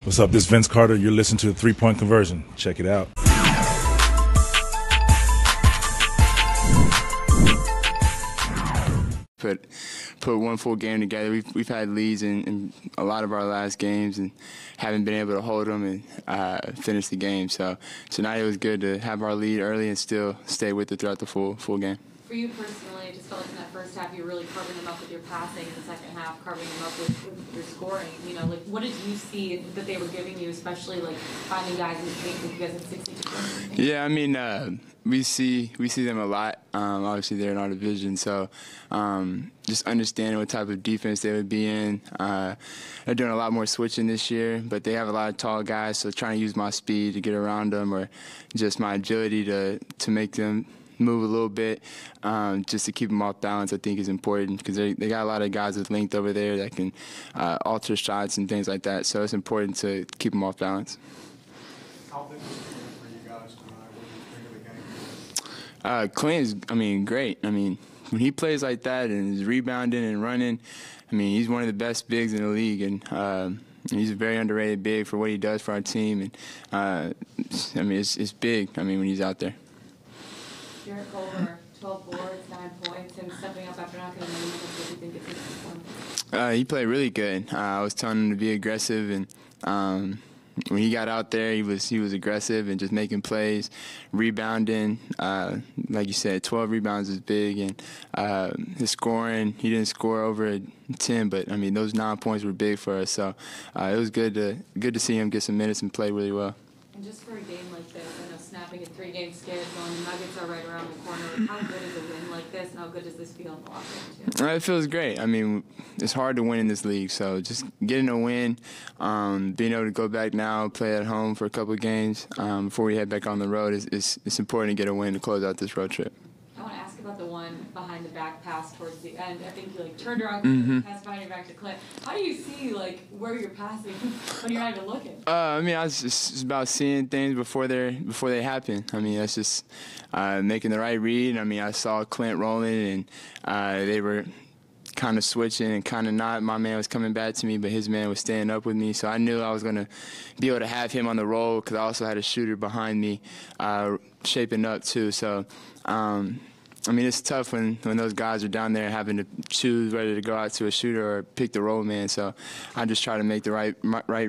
What's up? This is Vince Carter. You're listening to the 3-Point Conversion. Check it out. Put one full game together. We've had leads in a lot of our last games and haven't been able to hold them and finish the game. So tonight it was good to have our lead early and still stay with it throughout the full game. For you personally, it just felt like in that first half you were really carving them up with your passing, in the second half carving them up with your scoring. You know, like what did you see that they were giving you, especially like finding guys in the paint with you guys at 62 points? Yeah, I mean, we see them a lot. Obviously, they're in our division, so just understanding what type of defense they would be in. They're doing a lot more switching this year, but they have a lot of tall guys, so trying to use my speed to get around them or just my agility to make them move a little bit just to keep them off balance, I think is important because they got a lot of guys with length over there that can alter shots and things like that, so it's important to keep them off balance. How big was it for you guys tonight? What did you think of the game? Clint's, great. I mean, when he plays like that and is rebounding and running, I mean, he's one of the best bigs in the league, and he's a very underrated big for what he does for our team. And I mean, it's big. I mean, when he's out there. Jarrett Culver, 12 boards, 9 points, him stepping up after not getting any minutes. What do you think it's performance? He played really good. I was telling him to be aggressive, and when he got out there, he was aggressive and just making plays, rebounding. Like you said, 12 rebounds is big, and his scoring, he didn't score over 10, but I mean those 9 points were big for us. So it was good to see him get some minutes and play really well. And just for a game like this, I know snapping a 3-game skid, going the Nuggets are right around the corner. Like, how good is a win like this, and how good does this feel in the locker room too? It feels great. I mean, it's hard to win in this league, so just getting a win, being able to go back now, play at home for a couple of games before we head back on the road, it's important to get a win to close out this road trip. I want to ask about the one behind the back pass towards the end. I think you turned around, passed behind your back to Clint. How do you see where you're passing when you're not even looking? I mean, it's about seeing things before they happen. I mean, that's just making the right read. I mean, I saw Clint rolling, and they were kind of switching and kind of not. My man was coming back to me, but his man was staying up with me. So I knew I was going to be able to have him on the roll because I also had a shooter behind me shaping up too. So, I mean, it's tough when those guys are down there having to choose whether to go out to a shooter or pick the roll man. So I just try to make the right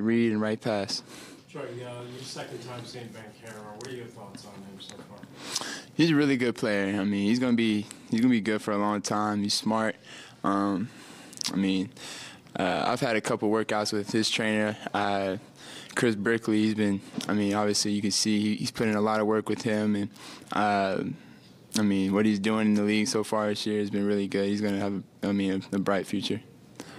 read and right pass. Troy, your second time seeing Banchero. What are your thoughts on him so far? He's a really good player. I mean, he's gonna be good for a long time. He's smart. I mean, I've had a couple workouts with his trainer, Chris Brickley. He's been. I mean, obviously you can see he's put in a lot of work with him, and I mean, what he's doing in the league so far this year has been really good. He's gonna have, a bright future.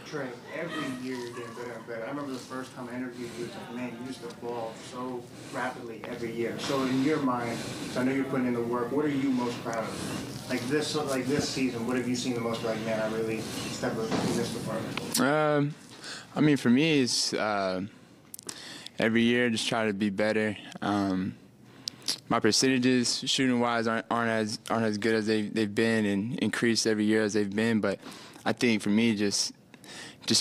Trae, every year you're getting better and better. I remember the first time I interviewed you, it's like, man, you just evolve so rapidly every year. So in your mind, I know you're putting in the work, what are you most proud of? Like this season, what have you seen the most like, man, I really stepped up in this department? I mean, for me, it's every year just try to be better. My percentages, shooting-wise, aren't as good as they've been and increased every year as they've been. But I think for me, just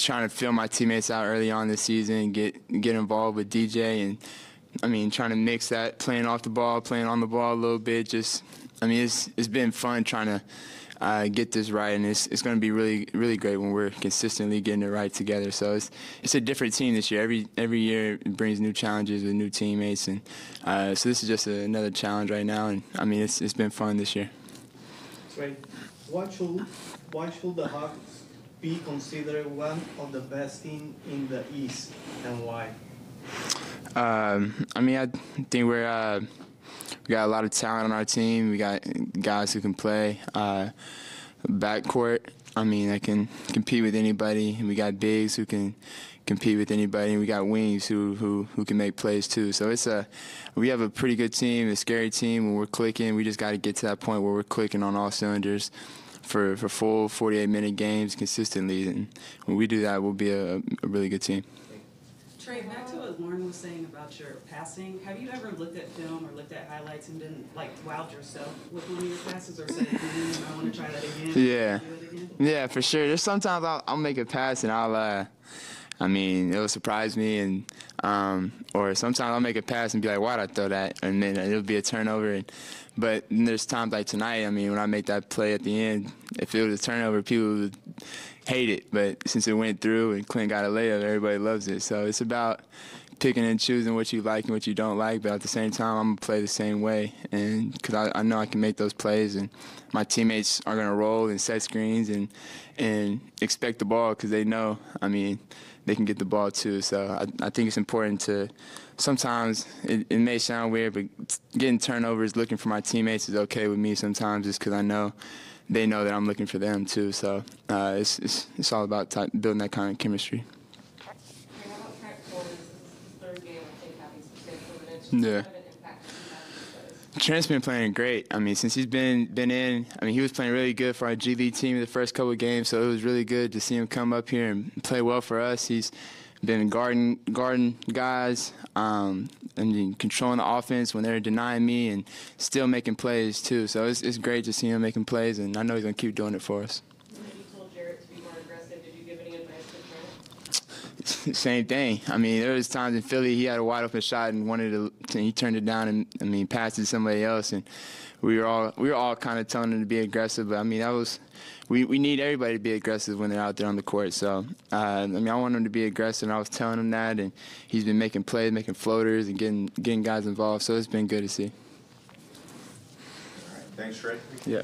trying to feel my teammates out early on this season, get involved with DJ, and I mean trying to mix that playing off the ball, playing on the ball a little bit. It's been fun trying to get this right, and it's going to be really great when we're consistently getting it right together. So it's a different team this year. Every year it brings new challenges with new teammates, and so this is just another challenge right now. And I mean it's been fun this year. Right. Why should the Hawks be considered one of the best teams in the East, and why? I mean, I think we got a lot of talent on our team. We got guys who can play backcourt. I mean, I can compete with anybody. We got bigs who can compete with anybody, and we got wings who can make plays too. So we have a pretty good team, a scary team. When we're clicking, we just got to get to that point where we're clicking on all cylinders for full 48-minute games consistently. And when we do that, we'll be a really good team. Trae, back to what Lauren was saying about your passing. Have you ever looked at film or looked at highlights and been wowed yourself with one of your passes, or said, I want to try that again? Yeah, for sure. There's sometimes I'll make a pass and I mean, it'll surprise me, and or sometimes I'll make a pass and be like, why'd I throw that? And then it'll be a turnover. But there's times like tonight, I mean, when I make that play at the end, if it was a turnover, people would hate it. But since it went through and Clint got a layup, everybody loves it. So it's about picking and choosing what you like and what you don't like. But at the same time, I'm going to play the same way. And because I know I can make those plays, and my teammates are going to roll and set screens and expect the ball because they know, I mean, they can get the ball too. So I think it's important to sometimes it may sound weird, but getting turnovers, looking for my teammates is okay with me sometimes just because I know they know that I'm looking for them too. So it's all about building that kind of chemistry. How about Trae Young? This is his third game, I think, having substantial minutes. Yeah. What kind of an impact does he have on you guys? Trent's been playing great. I mean, since he's been in, I mean, he was playing really good for our G League team the first couple of games, so it was really good to see him come up here and play well for us. He's been guarding guys, and controlling the offense when they're denying me, and still making plays too. So it's great to see him making plays, and I know he's gonna keep doing it for us. When you told Jarrett to be more aggressive, did you give any advice to Trae? Same thing. I mean, there was times in Philly he had a wide open shot and and he turned it down and passed it to somebody else, and we were all kind of telling him to be aggressive. But I mean, we need everybody to be aggressive when they're out there on the court. So I want him to be aggressive, and I was telling him that, and he's been making plays, making floaters, and getting guys involved. So it's been good to see. Thanks, Trae. Yeah.